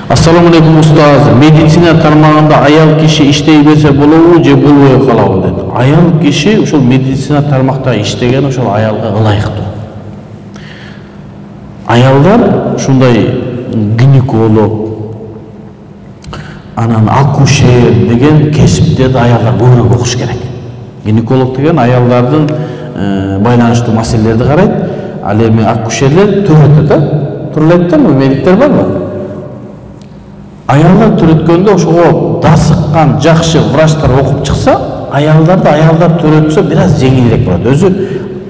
Ассаламу алейкум устаз. Медицина тармагында аял киши иштей берсе болобу же болбой калабы дейт. Аял киши ошол медицина тармакта иштеген ошол аялга ылайыктуу. Аялдар ушундай гинеколог, анан акушер деген кесиптерди аялдар көбүрөөк окуш керек. Гинеколог деген аялдардын байланыштуу маселелерди карайт. Ал эми акушерлер төрөтөт, турулат да, медиктер барбы? Аялдар төрөткөндө ошого дасыккан жакшы врачтар окуп чыкса, аялдар төрөтсө бир аз жеңилирээк болот. Өзү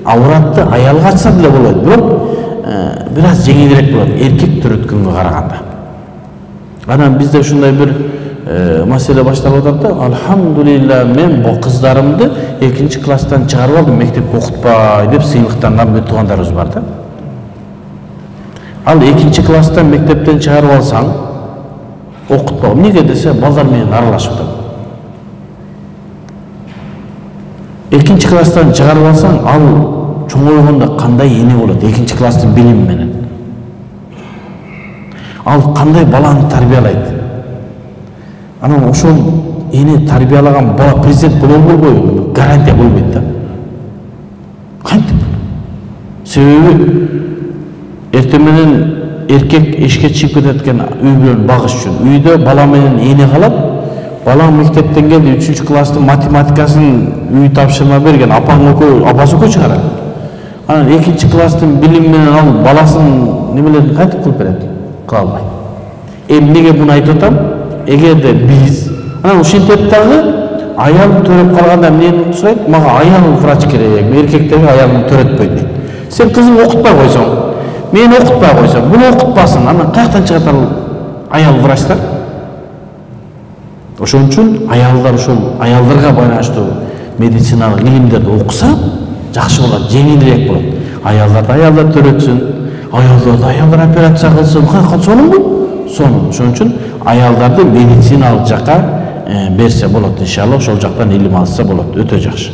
ауратты аялга ачса деле болот, бирок бир аз жеңилирээк болот эркек төрөткөнгө караганда. Анан бизде ушундай бир маселе башталып атат да. Алхамдулилла, мен бу кыздарымды 2-класстан чыгарып алдым, мектепте окутпай деп сыйлыктанган бир туугандарыбыз бар да. Ал 2-класстан мектептен чыгарып алсаң, окутпа. Эмнеге десе, балдар менен аралашып атат. 2-класстан чыгарып алсаң, ал чоңойгондо кандай эне болот 2-класстын билими менен. Ал кандай баланы тарбиялайт. Анан ошол эне тарбиялаган бала президент боло болбойбу? Гарантия болбойт да. Кантип? Себеби эртең менен эркек эшикке чыгып кетет экен үй бүлөнү багыш үчүн. Үйдө бала менен эне калат. Бала мектептен келди, 3-класстын математикасын үй тапшырма берген, апасы экөө чыгарат. Анан 2-класстын билими менен ал баласын немелерин кантип кылып берет? Кыла албайт. Эмнеге муну айтып атам? Эгерде биз анан ушинтип дагы аял төрөп калганда эмнени сурайт? Мага аял врач керек, эркектерге аялын төрөтпөйт дейт. Сен кызыңды окутпай койсоң, мени окутпай койсоң, буну окутпасын, анан каяктан чыгат ал аял врачтар? Ошон үчүн аялдар ошол аялдарга байланыштуу медициналык илимдерди окуса, жакшы болот, жеңилирээк болот. Аялдар төрөтсүн, аялдар операция кылсын, сонун бул. Сонун. Ошон үчүн аялдарды медициналык жакка берсе болот, иншалла, ошол жактан илим алса болот. Өтө жакшы.